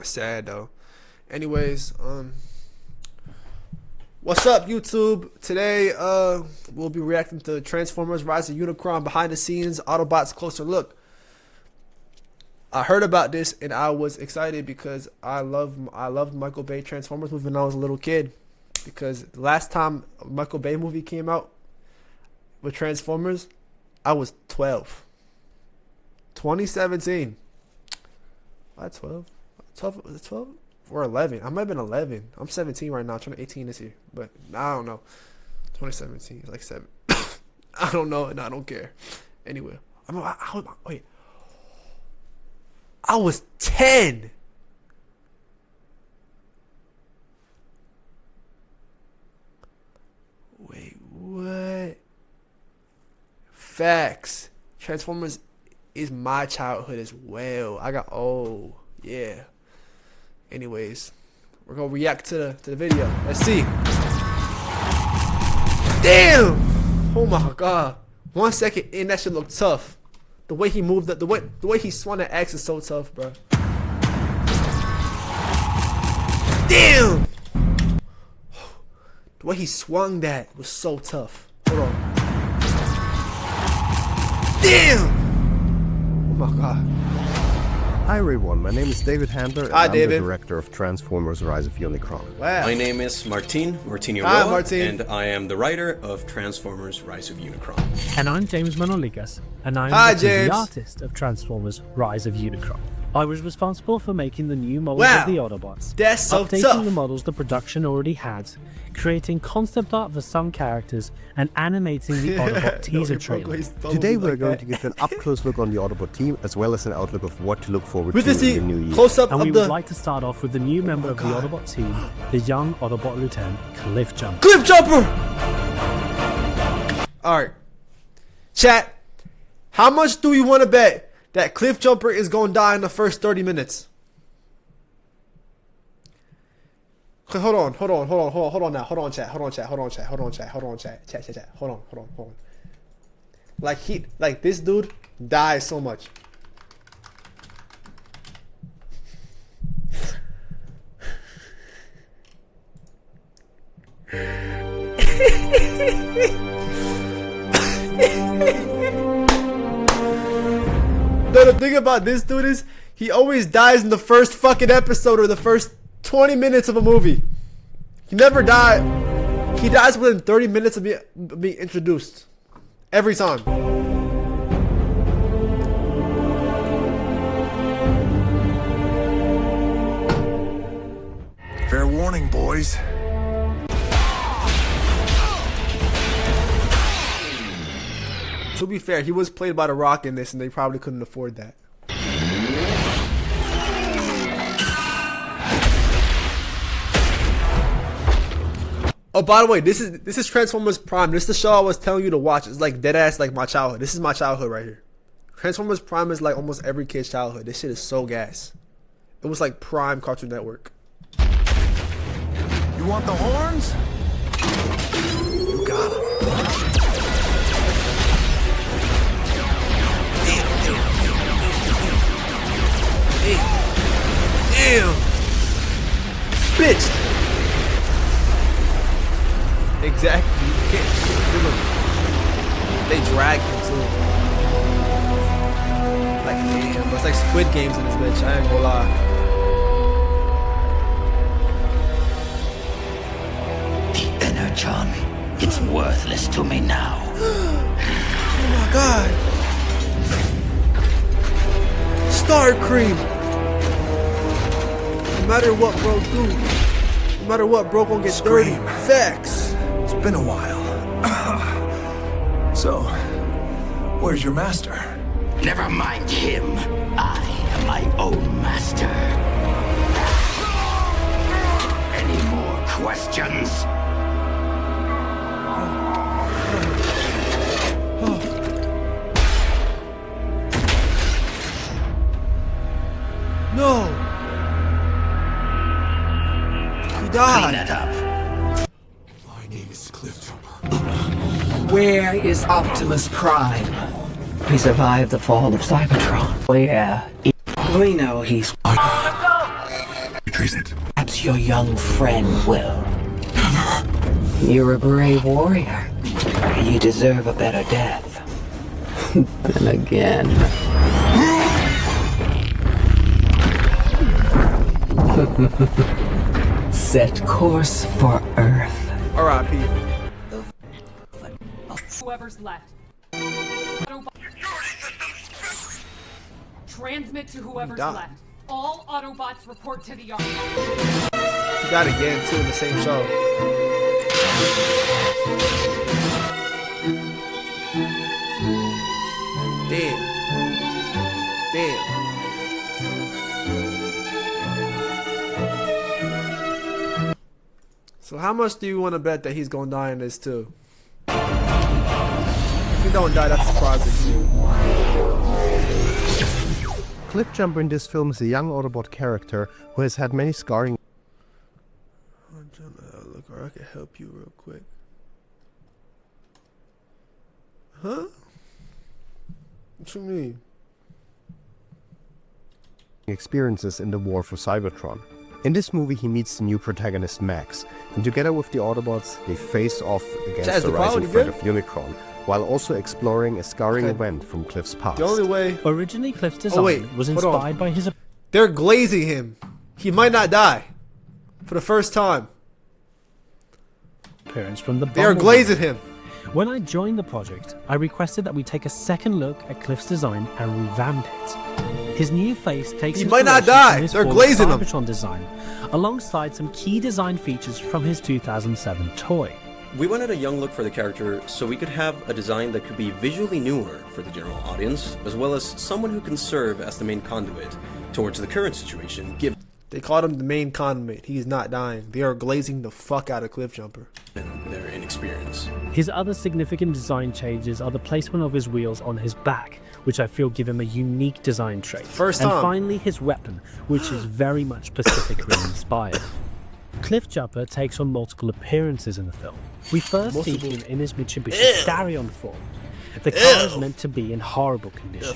Sad though. Anyways, what's up YouTube? Today we'll be reacting to Transformers Rise of Unicron behind the scenes Autobots closer look. I heard about this and I was excited because I loved Michael Bay Transformers movie when I was a little kid. Because the last time a Michael Bay movie came out with Transformers, I was 12. 2017. Why 12? 12 or 11? I might have been 11. I'm 17 right now. I'm turning 18 this year, but I don't know. 2017 is like 7. I don't know and I don't care. Anyway, wait. I was 10. Wait, what? Facts. Transformers is my childhood as well. Yeah. Anyways, we're gonna react to the video. Let's see. Damn! Oh my god. 1 second in, that shit looked tough. The way he moved, the way he swung that axe is so tough, bro. Damn! The way he swung that was so tough. Hold on. Damn! Oh my god. Hi everyone, my name is David Handler and Hi, I'm David. the director of Transformers Rise of Unicron. Wow. My name is Martín Hi, Roa, Martin. and I am the writer of Transformers Rise of Unicron. And I'm James Manoligas, and I'm Hi, the James. artist of Transformers Rise of Unicron. I was responsible for making the new models Wow. of the Autobots, That's so updating tough. the models the production already had, creating concept art for some characters, and animating the Autobot teaser trailer. Today we're going to give an up-close look on the Autobot team as well as an outlook of what to look forward With to this in the new year. close up And of we the would like to start off with the new member of the God. Autobot team, the young Autobot Lieutenant Cliff Jumper. Cliff Jumper! Alright. Chat, how much do we want to bet that Cliff Jumper is going to die in the first 30 minutes? Hold on now. Hold on, chat. Chat. Hold on. Like this dude dies so much. The thing about this dude is he always dies in the first fucking episode or the first 20 minutes of a movie. He never died. He dies within 30 minutes of being introduced. Every time. Fair warning, boys. To be fair, he was played by The Rock in this and they probably couldn't afford that. Oh, by the way, this is Transformers Prime. This is the show I was telling you to watch. It's like dead ass like my childhood. This is my childhood right here. Transformers Prime is like almost every kid's childhood. This shit is so gas. It was like Prime Cartoon Network. You want the horns? You got them. Damn! Bitch! Exactly. You can't feel him. They drag him too. Like, damn, it's like Squid Games in this bitch. I ain't gonna lie. The Energon. It's worthless to me now. Oh my god. Star Cream. No matter what bro do. No matter what bro gonna get dirty. Facts. It's been a while. So, where's your master? Never mind him. I am my own master. Any more questions? No. He Clean died. it up. My name is Cliff Jumper. Where is Optimus Prime? He survived the fall of Cybertron. Oh yeah. We know he's... face it. Perhaps your young friend will. You're a brave warrior. You deserve a better death. Then again. Set course for Earth. R.I.P. Whoever's left. Transmit to whoever's died. left. All Autobots report to the yard. You got it again too in the same show. Damn. So how much do you want to bet that he's gonna die in this too? If he don't die, that's surprising too. Cliffjumper in this film is a young Autobot character who has had many scarring. I'm trying to look, or I can help you real quick. Huh? What you mean? Experiences in the war for Cybertron. In this movie, he meets the new protagonist Max, and together with the Autobots, they face off against Chaz, the the rising quality threat good? of Unicron, while also exploring a scarring Okay. event from Cliff's past. The only way Originally, Cliff's design wait, was hold on. inspired by his they're glazing him, he might not die for the first time. appearance from the They are Bumblebee. glazing him. When I joined the project, I requested that we take a second look at Cliff's design and revamp it. His new face takes He might not inspiration die. from his They're former glazing him. Cybertron design, alongside some key design features from his 2007 toy. We wanted a young look for the character so we could have a design that could be visually newer for the general audience, as well as someone who can serve as the main conduit towards the current situation, given They called him the main condiment. He's not dying. They are glazing the fuck out of Cliffjumper. their inexperience. His other significant design changes are the placement of his wheels on his back, which I feel give him a unique design trait. First and time. finally his weapon, which is very much Pacific Rim inspired. Cliffjumper takes on multiple appearances in the film. We first see him in his Mitsubishi Starion form. The car is meant to be in horrible condition.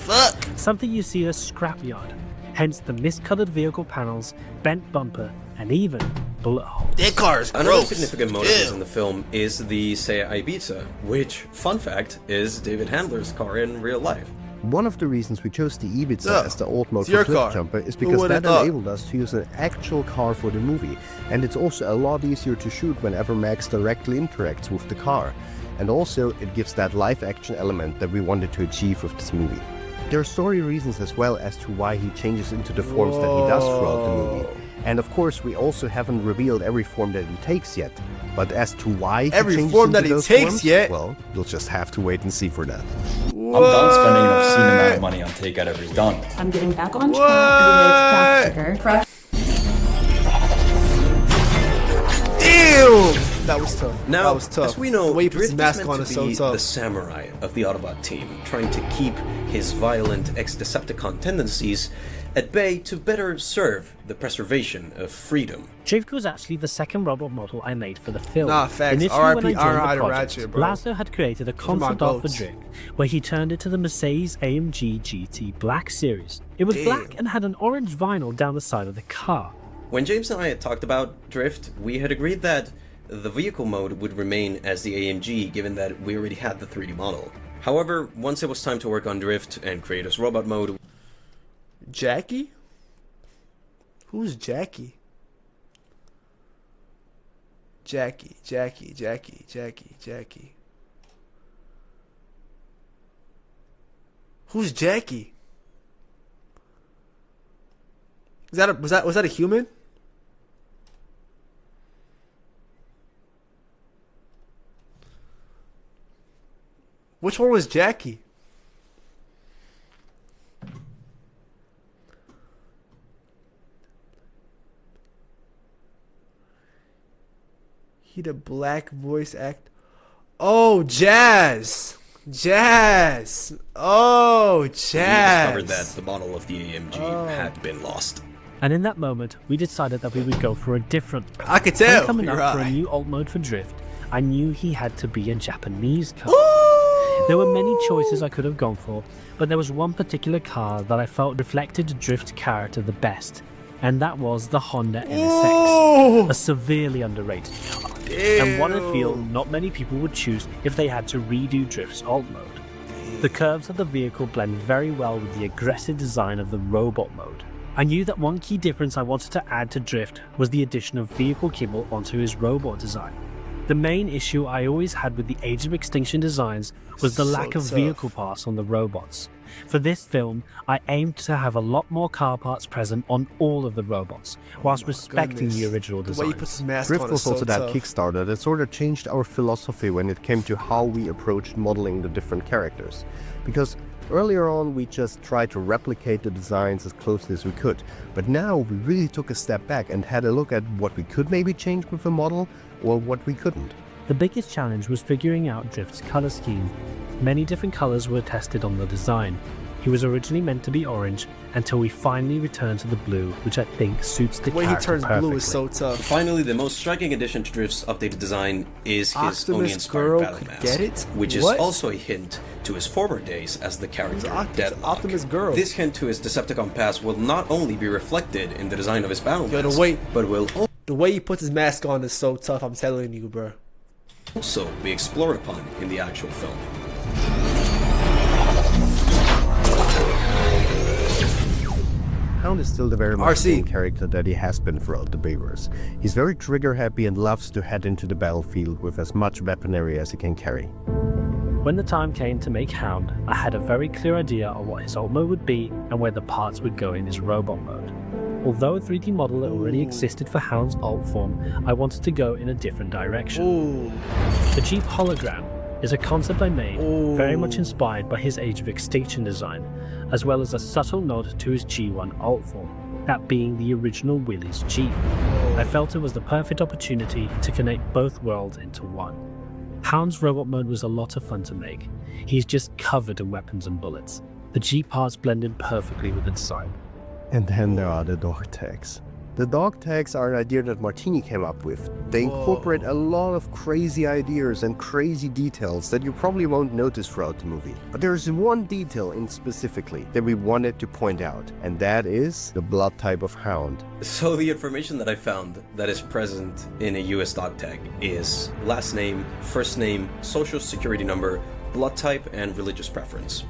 Something you see at a scrapyard. Hence the miscolored vehicle panels, bent bumper, and even bullet holes. That car is Another significant motive in the film is the Seat Ibiza, which, fun fact, is David Handler's car in real life. One of the reasons we chose the Ibiza Yeah, as the old mode it's for your car. Cliffjumper is Who because would've that thought? enabled us to use an actual car for the movie, and it's also a lot easier to shoot whenever Max directly interacts with the car, and also it gives that live action element that we wanted to achieve with this movie. There are story reasons as well as to why he changes into the forms that he does throughout the movie, and of course we also haven't revealed every form that he takes yet, but as to why he Every changes form into that he those takes forms, yet? well, you'll just have to wait and see for that. I'm done spending an obscene amount of money on take out every gun. I'm getting back on track. We made faster. Damn! That was tough. Now, that was tough. as we know, the way he puts Drift his mask is on meant is to be so tough. the samurai of the Autobot team, trying to keep his violent ex-Decepticon tendencies at bay to better serve the preservation of freedom. Javka was actually the second robot model I made for the film. Nah, facts. Initially, R.I.P. when I joined R.I.P. the project, Ratchet, bro. Laszlo had created a my concept art for goats. Drift, where he turned it to the Mercedes AMG GT Black Series. It was Damn. black and had an orange vinyl down the side of the car. When James and I had talked about Drift, we had agreed that the vehicle mode would remain as the AMG, given that we already had the 3D model. However, once it was time to work on Drift and create his robot mode, Jackie? Who's Jackie? Jackie. Who's Jackie? Was that a human? Which one was Jackie? He the black voice act. Oh, Jazz. Oh, Jazz. we discovered that the model of the AMG had been lost. And in that moment, we decided that we would go for a different. I could When tell. coming You're up for a right. new alt mode for Drift, I knew he had to be a Japanese car. There were many choices I could have gone for, but there was one particular car that I felt reflected the Drift character the best. and that was the Honda Oh! NSX, a severely underrated car, and one I feel not many people would choose if they had to redo Drift's alt mode. The curves of the vehicle blend very well with the aggressive design of the robot mode. I knew that one key difference I wanted to add to Drift was the addition of vehicle kibble onto his robot design. The main issue I always had with the Age of Extinction designs was the lack of vehicle parts on the robots. For this film, I aimed to have a lot more car parts present on all of the robots, whilst respecting the original The way he design. puts his mask Drift on was is so also that tough. Kickstarter that sort of changed our philosophy when it came to how we approached modeling the different characters. Because earlier on we just tried to replicate the designs as closely as we could, but now we really took a step back and had a look at what we could maybe change with the model or what we couldn't. The biggest challenge was figuring out Drift's color scheme. Many different colors were tested on the design. He was originally meant to be orange until we finally returned to the blue, which I think suits the The way he character turns perfectly. blue is so tough. Finally, the most striking addition to Drift's updated design is his Optimus Oni-inspired girl battle could mask, get it? which is What? also a hint to his former days as the character Deadlock. Optimus girl. This hint to his Decepticon past will not only be reflected in the design of his battle Yo, mask, the way- but will The way he puts his mask on is so tough, I'm telling you, bro. also be explored upon in the actual film. Hound is still the very much RC. same character that he has been throughout the Bayverse. He's very trigger happy and loves to head into the battlefield with as much weaponry as he can carry. When the time came to make Hound, I had a very clear idea of what his alt mode would be and where the parts would go in his robot mode. Although a 3D model already existed for Hound's alt form, I wanted to go in a different direction. Ooh. The Jeep hologram is a concept I made very much inspired by his Age of Extinction design, as well as a subtle nod to his G1 alt form, that being the original Willys Jeep. I felt it was the perfect opportunity to connect both worlds into one. Hound's robot mode was a lot of fun to make. He's just covered in weapons and bullets. The Jeep parts blend in perfectly with the design. And then there are the dog tags. The dog tags are an idea that Martini came up with. They incorporate a lot of crazy ideas and crazy details that you probably won't notice throughout the movie. But there's one detail in specifically that we wanted to point out, and that is the blood type of Hound. So the information that I found that is present in a US dog tag is last name, first name, social security number, blood type, and religious preference.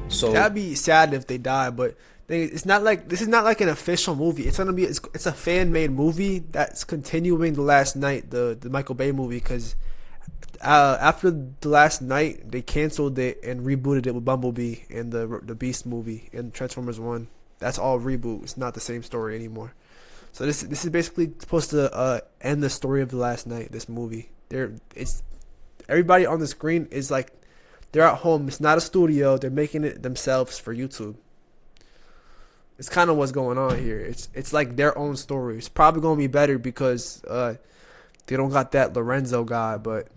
So That'd be sad if they die, but it's not like this is not like an official movie. It's gonna be it's a fan made movie that's continuing The Last Night, the Michael Bay movie, because after The Last Night they canceled it and rebooted it with Bumblebee and the Beast movie and Transformers 1. That's all reboot. It's not the same story anymore. So this is basically supposed to end the story of The Last Night. This movie, everybody on the screen is like they're at home. It's not a studio. They're making it themselves for YouTube. It's kind of what's going on here. It's like their own story. It's probably gonna be better because they don't got that Lorenzo guy, but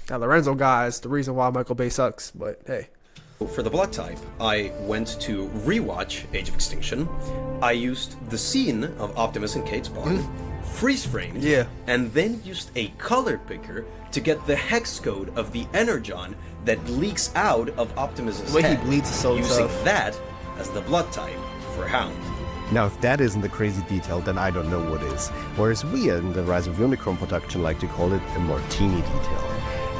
that Lorenzo guy is the reason why Michael Bay sucks. But hey, for the blood type, I went to rewatch Age of Extinction. I used the scene of Optimus and Kate's barn, freeze framed, and then used a color picker to get the hex code of the Energon that leaks out of Optimus's the way head, he bleeds is so using tough. that as the blood type for Hound. Now, if that isn't a crazy detail, then I don't know what is. Whereas we in the Rise of Unicron production like to call it a Martini detail.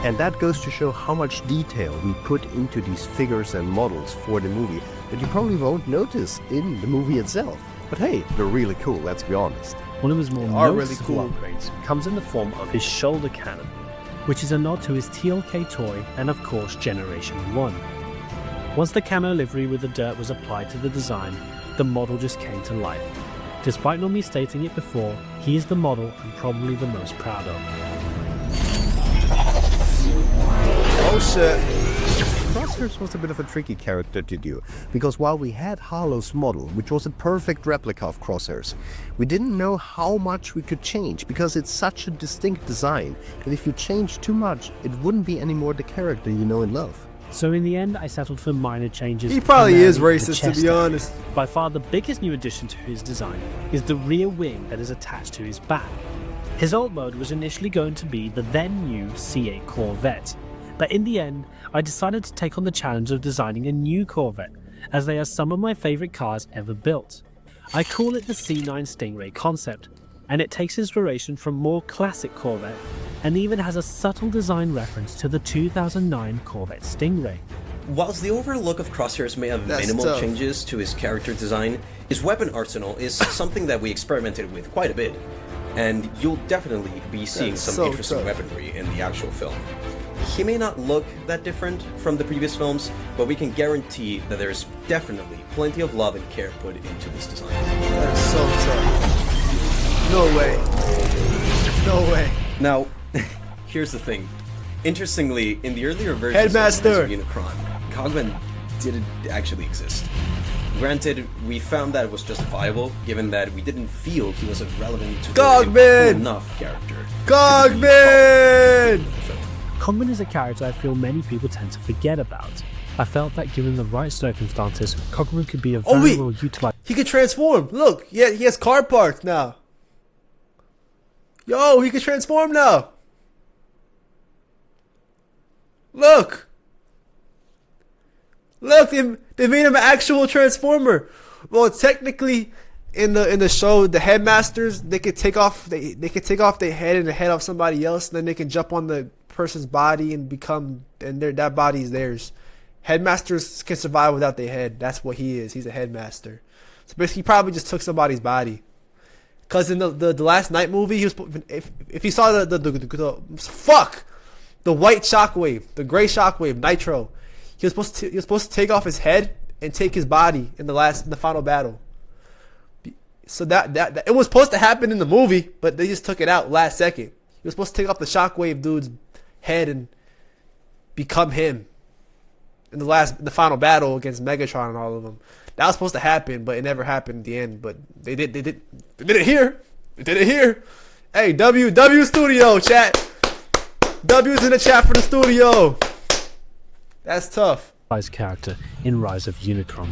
And that goes to show how much detail we put into these figures and models for the movie that you probably won't notice in the movie itself. But hey, they're really cool, let's be honest. One of his more are really noticeable cool. upgrades comes in the form of his shoulder cannon, which is a nod to his TLK toy and of course Generation 1. Once the camo livery with the dirt was applied to the design, the model just came to life. Despite not me stating it before, he is the model I'm probably the most proud of. oh shit. Crosshairs was a bit of a tricky character to do, because while we had Harlow's model, which was a perfect replica of Crosshairs, we didn't know how much we could change, because it's such a distinct design, that if you change too much, it wouldn't be anymore the character you know and love. So in the end, I settled for minor changes. He probably is primarily the racist, to chest be area. honest. By far the biggest new addition to his design is the rear wing that is attached to his back. His alt mode was initially going to be the then new C8 Corvette, but in the end, I decided to take on the challenge of designing a new Corvette as they are some of my favourite cars ever built. I call it the C9 Stingray concept, and it takes inspiration from more classic Corvette and even has a subtle design reference to the 2009 Corvette Stingray. Whilst the overall look of Crosshairs may have minimal changes to his character design, his weapon arsenal is something that we experimented with quite a bit, and you'll definitely be seeing some interesting weaponry in the actual film. He may not look that different from the previous films, but we can guarantee that there's definitely plenty of love and care put into this design. That is so tough. No way. No way. Now, here's the thing. Interestingly, in the earlier versions of Rise of Unicron, Cogman didn't actually exist. Granted, we found that it was justifiable, given that we didn't feel he was a relevant to the enough character. Cogman! Cogman is a character I feel many people tend to forget about. I felt that given the right circumstances, Cogman could be a very well utilized. He could transform. Look, he has car parts now. Yo, he can transform now. Look. Look, they made him an actual transformer. Well, technically, in the show, the headmasters, they could take off their head and the head of somebody else, and then they can jump on the person's body and that body is theirs. Headmasters can survive without their head. That's what he is. He's a headmaster. So basically, he probably just took somebody's body. Cause in the Last Night movie, he was if you saw the white shockwave, the gray shockwave, Nitro, he was supposed to take off his head and take his body in the final battle. So that it was supposed to happen in the movie, but they just took it out last second. He was supposed to take off the shockwave dude's head and become him in the final battle against Megatron and all of them. That was supposed to happen, but it never happened in the end. But they did it here. They did it here. Hey, W Studio chat. W's in the chat for the studio. That's tough. Character in Rise of Unicron.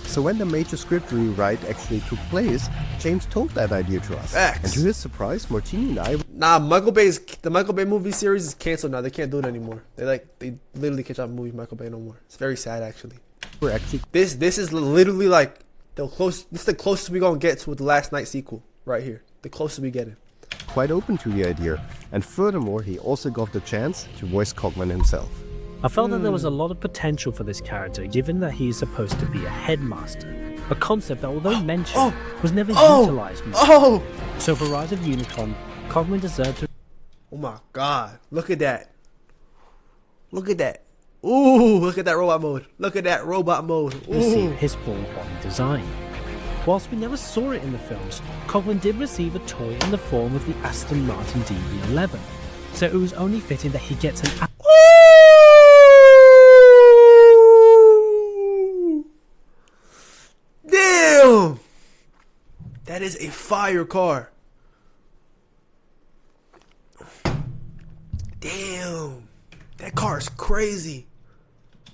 So when the major script rewrite actually took place, James told that idea to us. And to his surprise, Martini and I... Nah, the Michael Bay movie series is canceled now. They can't do it anymore. They literally can't drop a movie with Michael Bay no more. It's very sad, actually. We're actually... This is literally like this is the closest we're gonna get to the Last Night sequel right here. The closest we getting. Quite open to the idea. And furthermore, he also got the chance to voice Cogman himself. I felt that there was a lot of potential for this character, given that he is supposed to be a headmaster. A concept that, although mentioned, was never utilized much. So for Rise of Unicron, Cogman deserved to... Oh my god, look at that. Look at that. Ooh, look at that robot mode. Look at that robot mode. Ooh. Receive his full body design. Whilst we never saw it in the films, Cogman did receive a toy in the form of the Aston Martin DB11. So it was only fitting that he gets an... Damn! That is a fire car. Damn. That car is crazy.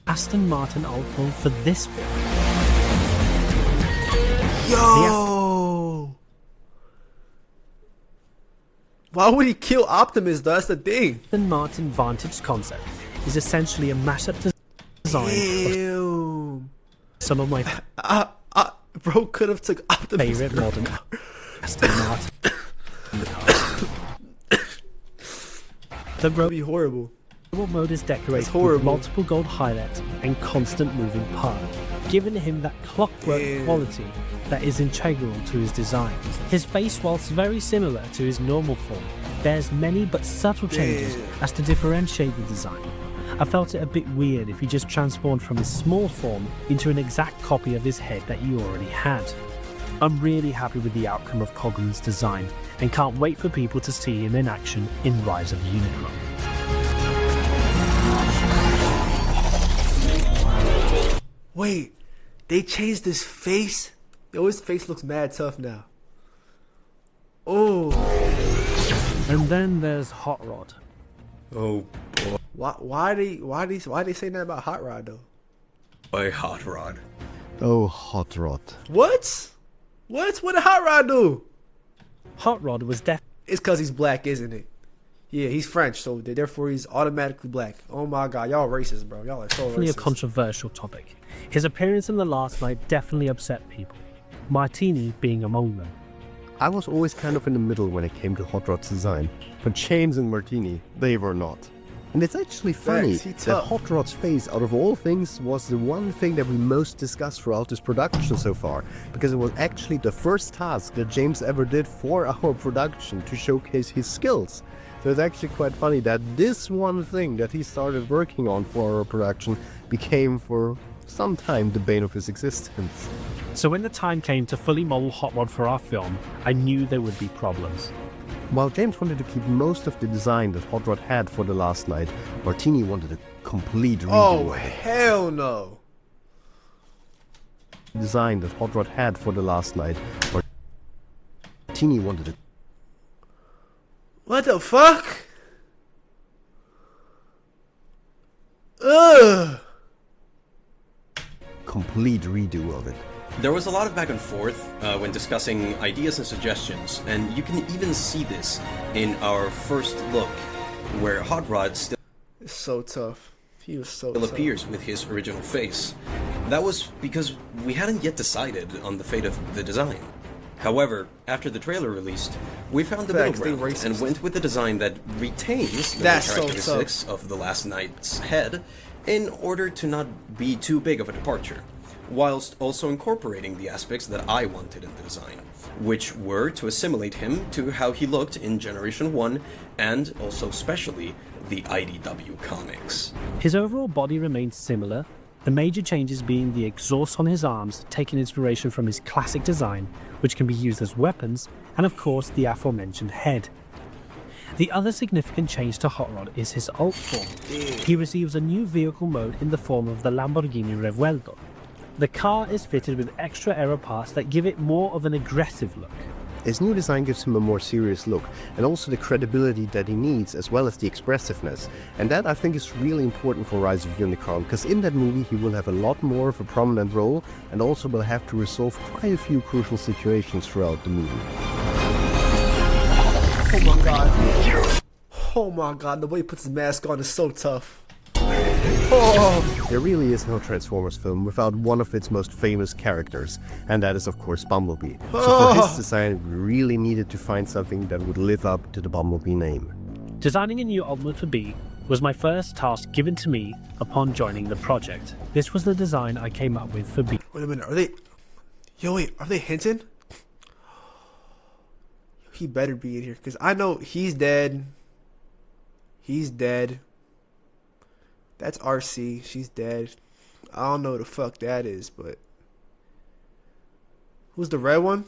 Aston Martin Ultron for this film. Yo! Why would he kill Optimus though? That's the thing. Aston Martin Vantage concept is essentially a mashup design of some of my bro could have took Optimus favorite modern Aston Martin. The would be horrible. Robot mode is decorated with multiple gold highlights and constant moving part, giving him that clockwork quality that is integral to his design. His face, whilst very similar to his normal form, bears many but subtle changes as to differentiate the design. I felt it a bit weird if he just transformed from his small form into an exact copy of his head that he already had. I'm really happy with the outcome of Cogman's design and can't wait for people to see him in action in Rise of Unicron. Wait, they changed his face? Yo, his face looks mad tough now. Oh. And then there's Hot Rod. Oh boy. Why they saying that about Hot Rod though? Why Hot Rod? Oh, Hot Rod. What? What did Hot Rod do? Hot Rod was It's cause he's black, isn't it? Yeah, he's French, so therefore he's automatically black. Oh my god, y'all racist, bro. Y'all are so Definitely a racist. controversial topic. His appearance in The Last Night definitely upset people, Martini being among them. I was always kind of in the middle when it came to Hot Rod's design, but James and Martini, they were not. And it's actually funny Facts, that Hot Rod's face, out of all things, was the one thing that we most discussed throughout this production so far, because it was actually the first task that James ever did for our production to showcase his skills. So it's actually quite funny that this one thing that he started working on for our production became for some time the bane of his existence. So when the time came to fully model Hot Rod for our film, I knew there would be problems. While James wanted to keep most of the design that Hot Rod had for The Last Night, Martini wanted a complete redo Oh of it. hell no. Design that Hot Rod had for The Last Night, Martini wanted a What the fuck? Ugh. complete redo of it. There was a lot of back and forth when discussing ideas and suggestions, and you can even see this in our first look, where Hot Rod still It's so tough. He was so still tough. appears with his original face. That was because we hadn't yet decided on the fate of the design. However, after the trailer released, we found the Facts, middle they ground racist. and went with a design that retains the That's so characteristics of the Last Night's head in order to not be too big of a departure, whilst also incorporating the aspects that I wanted in the design, which were to assimilate him to how he looked in Generation 1 and also especially the IDW comics. His overall body remains similar, the major changes being the exhaust on his arms, taking inspiration from his classic design, which can be used as weapons, and of course the aforementioned head. The other significant change to Hot Rod is his alt form. He receives a new vehicle mode in the form of the Lamborghini Revuelto. The car is fitted with extra aero parts that give it more of an aggressive look. His new design gives him a more serious look, and also the credibility that he needs, as well as the expressiveness. And that, I think, is really important for Rise of Unicron, because in that movie he will have a lot more of a prominent role, and also will have to resolve quite a few crucial situations throughout the movie. Oh my god. Oh my god, the way he puts his mask on is so tough. Oh. There really is no Transformers film without one of its most famous characters, and that is of course Bumblebee. So for his design, we really needed to find something that would live up to the Bumblebee name. Designing a new Ultimate for B was my first task given to me upon joining the project. This was the design I came up with for B. Wait a minute, are they... Yo, wait, are they hinting? He better be in here, because I know he's dead. He's dead. That's RC, she's dead. I don't know who the fuck that is, but... Who's the red one?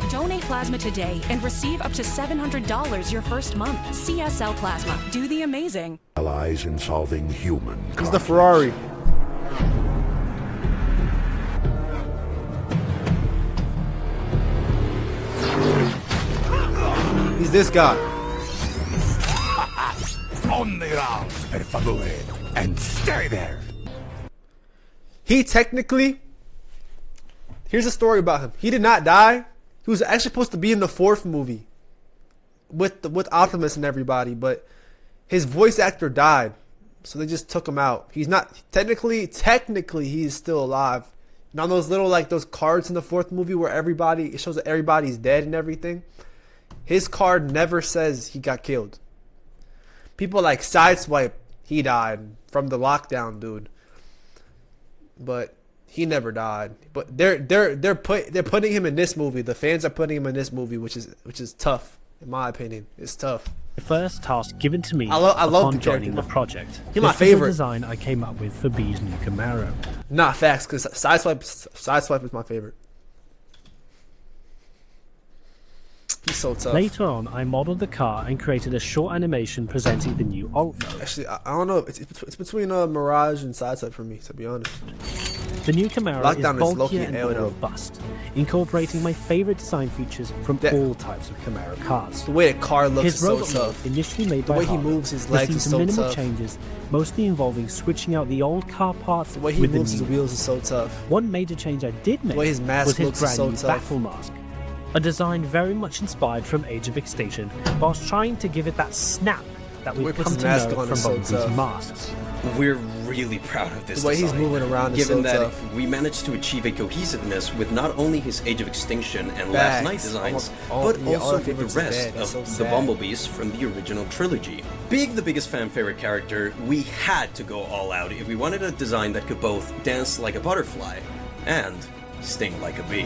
Donate plasma today and receive up to $700 your first month. CSL Plasma. Do the amazing. Allies in solving human He's the Ferrari. He's this guy. On the ground, per favore, and stay there. He technically... Here's a story about him. He did not die. He was actually supposed to be in the 4th movie with Optimus and everybody, but his voice actor died, so they just took him out. He's not technically he's still alive. You know those little those cards in the 4th movie where it shows that everybody's dead and everything. His card never says he got killed. People sideswipe he died from the lockdown dude, but he never died. But they're putting him in this movie. The fans are putting him in this movie, which is tough in my opinion. It's tough. The first task given to me I love upon the joining character. the project. He's my This was the favorite. design I came up with for B's new Camaro. Nah, facts, because sideswipe is my favorite. He's so tough. Later on, I modeled the car and created a short animation presenting the new alt mode. Actually, I don't know. It's between Mirage and sideswipe for me, to be honest. The new Camaro Lockdown is is bulkier low-key and hell more no. robust, incorporating my favorite design features from Yeah. all types of Camaro cars. The way the car looks His is so robot mode, tough. initially made The by way he Harley, moves his legs received is so minimal tough. changes, mostly involving switching out the old car parts The way he with moves the his new. wheels is so tough. One major change I did make way his mask was his looks is brand so new tough. battle mask. A design very much inspired from Age of Extinction, whilst trying to give it that snap that way we've he come puts to the mask know on from is so both these tough. masks. We're really proud of this The way he's design, moving around is given so that tough. we managed to achieve a cohesiveness with not only his Age of Extinction and Last Night Facts. designs, All- but yeah, all also our with the favorites is rest dead. of It's so the sad. Bumblebees from the original trilogy. Being the biggest fan favorite character, we had to go all out if we wanted a design that could both dance like a butterfly and sting like a bee.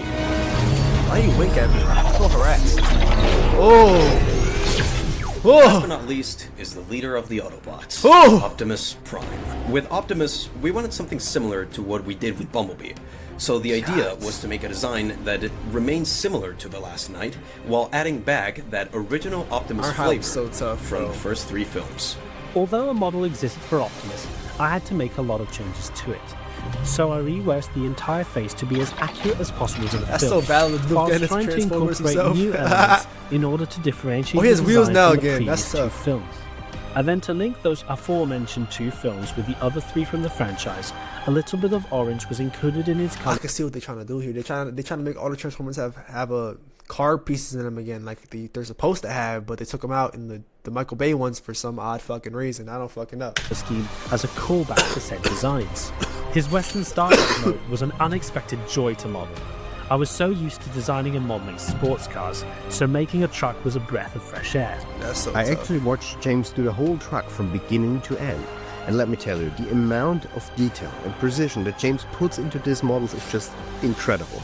Why you wink at me? I'm so harassed. Oh! Last but Oh! not least is the leader of the Autobots, Oh! Optimus Prime. With Optimus, we wanted something similar to what we did with Bumblebee. So the idea was to make a design that remains similar to the Last Night, while adding back that original Optimus Our flavor hype's so tough, from bro. the first 3 films. Although a model existed for Optimus, I had to make a lot of changes to it. So I reworked the entire face to be as accurate as possible to the That's film, so valid. Luke whilst Dennis trying to Transformers incorporate himself. new elements in order to differentiate Oh, he has the wheels design now from the again. previous That's two tough. films. And then to link those aforementioned 2 films with the other 3 from the franchise, a little bit of orange was included in its I color. can see what they're trying to do here. They're trying to make all the Transformers have a car pieces in them again, like they're supposed to have, but they took them out in the Michael Bay ones for some odd fucking reason. I don't fucking know. Scheme as a callback to said designs. His Western Starlight mode was an unexpected joy to model. I was so used to designing and modeling sports cars, so making a truck was a breath of fresh air. That's so I tough. actually watched James do the whole truck from beginning to end. And let me tell you, the amount of detail and precision that James puts into these models is just incredible.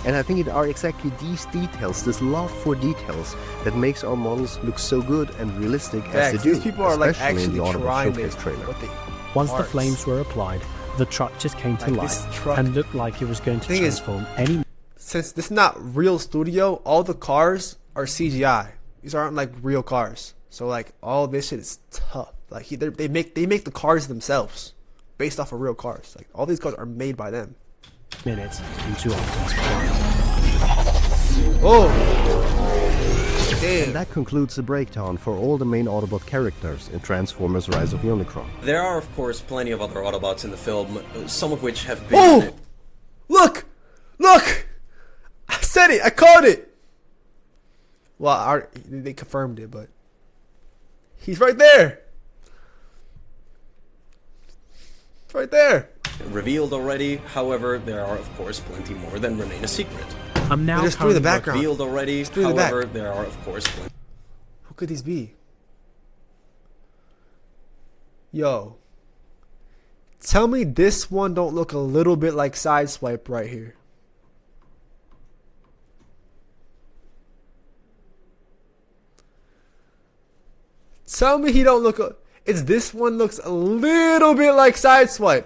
And I think it are exactly these details, this love for details, that makes our models look so good and realistic as Facts. they do. These people are like especially in actually the Autobot trying Showcase to trailer. what they Once the parts. flames were applied, the truck just came to Like, this life truck- and looked like it was going to Thing is- transform any Since this is not real studio, all the cars are CGI. These aren't like real cars. So like all this shit is tough. Like they make the cars themselves based off of real cars. Like all these cars are made by them. minutes into Optimus Prime. Oh, And damn! that concludes the breakdown for all the main Autobot characters in Transformers Rise of Unicron. There are, of course, plenty of other Autobots in the film, some of which have been... Oh, look! I said it. I called it. Well, they confirmed it, but he's right there. It's right there. revealed already. However, there are, of course, plenty more that remain a secret. I'm now There's three in the currently background. Revealed already. three in the back. However, there are, of course, plenty. Who could these be? Yo. Tell me this one don't look a little bit like Sideswipe right here. Tell me he don't look... It's this one looks a little bit like Sideswipe.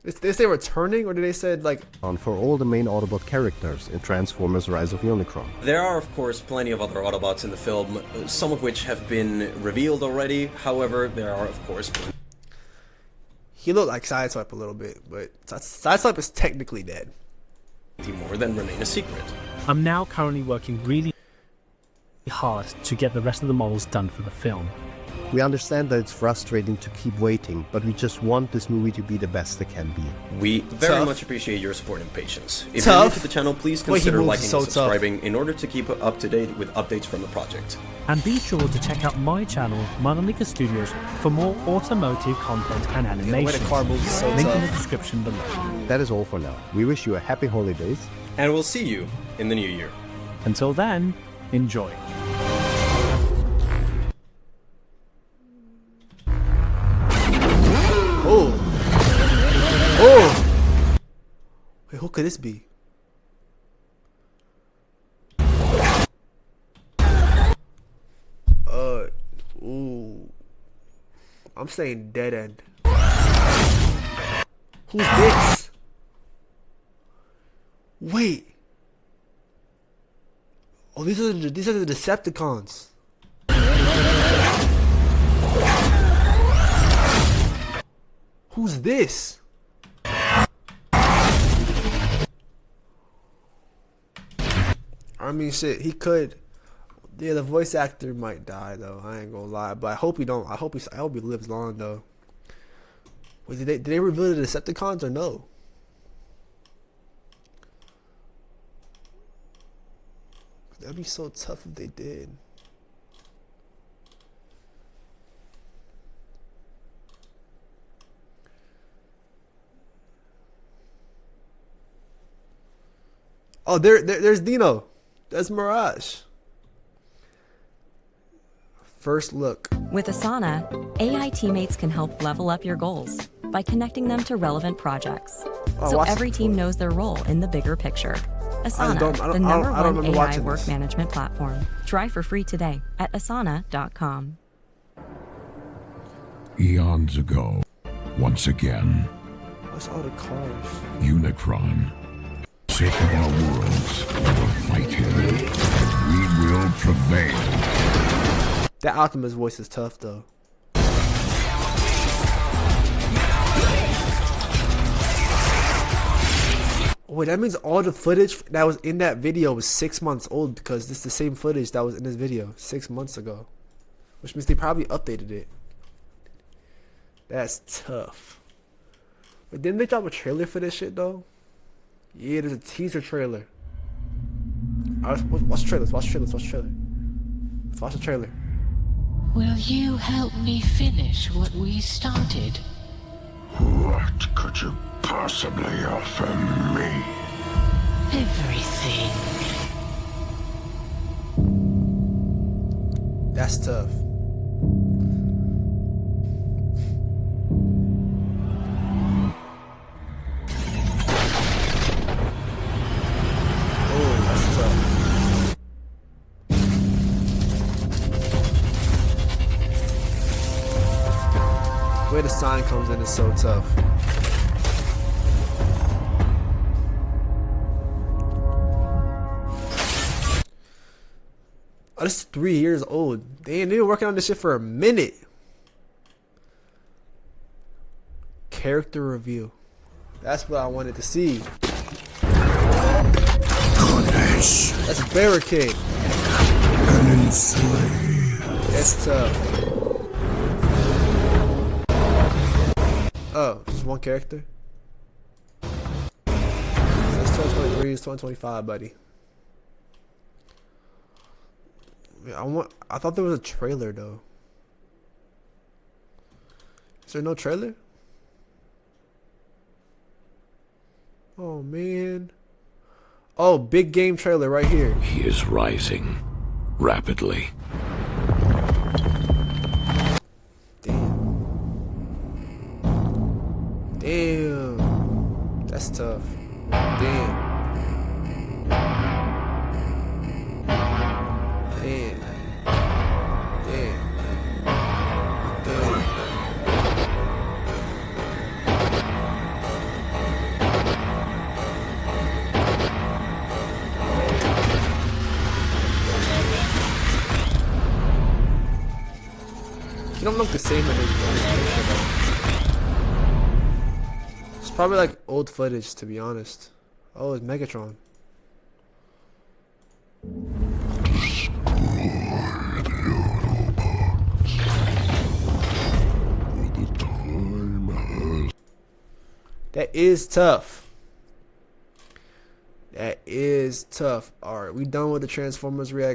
Did they say returning, or did they say like... For all the main Autobot characters in Transformers Rise of Unicron. There are, of course, plenty of other Autobots in the film, some of which have been revealed already. However, there are, of course, plenty. He looked like Sideswipe a little bit, but Sideswipe is technically dead. More than remain a secret. I'm now currently working really hard to get the rest of the models done for the film. We understand that it's frustrating to keep waiting, but we just want this movie to be the best it can be. We very Tough. much appreciate your support and patience. If Tough. you're new to the channel, please Wait, he consider moves liking so and tough. subscribing in order to keep up to date with updates from the project. And be sure to check out my channel, Mononica Studios, for more automotive content and The way animation. the car moves is so Link in the tough. description below. That is all for now. We wish you a happy holidays. And we'll see you in the new year. Until then, enjoy. Oh! Wait, who could this be? Ooh. I'm saying dead end. Who's this? Wait. Oh, these are the Decepticons. Who's this? I mean, shit, he could. Yeah, the voice actor might die though. I ain't gonna lie, but I hope he don't. I hope he lives long though. Wait, did they reveal the Decepticons or no? That'd be so tough if they did. Oh, there's Dino. That's Mirage. First look. With Asana, AI teammates can help level up your goals by connecting them to relevant projects. So every team knows their role in the bigger picture. Asana, the number one AI work management platform. Try for free today at asana.com. Eons ago, once again, what's all the cars? Unicron, sick of our worlds, will fight him, and we will prevail. That Optimus voice is tough though. Wait, that means all the footage that was in that video was 6 months old, because this is the same footage that was in this video 6 months ago. Which means they probably updated it. That's tough. But didn't they drop a trailer for this shit though? Yeah, there's a teaser trailer. Alright, watch the trailer, watch the trailer, watch the trailer. Let's watch the trailer. Will you help me finish what we started? What could you possibly offer me? Everything. That's tough. Oh, that's tough. The way the sign comes in is so tough. Oh, this is 3 years old. Damn, they've been working on this shit for a minute. Character review. That's what I wanted to see. Goodness. That's Barricade. And enslave. That's tough. Oh, just one character? That's 2023, it's 2025, buddy. I thought there was a trailer though. Is there no trailer? Oh man. Oh, big game trailer right here. He is rising rapidly. Damn. That's tough. Damn. He don't look the same in his picture though. It's probably like old footage, to be honest. Oh, it's Megatron. That is tough. That is tough. Alright, we done with the Transformers reaction.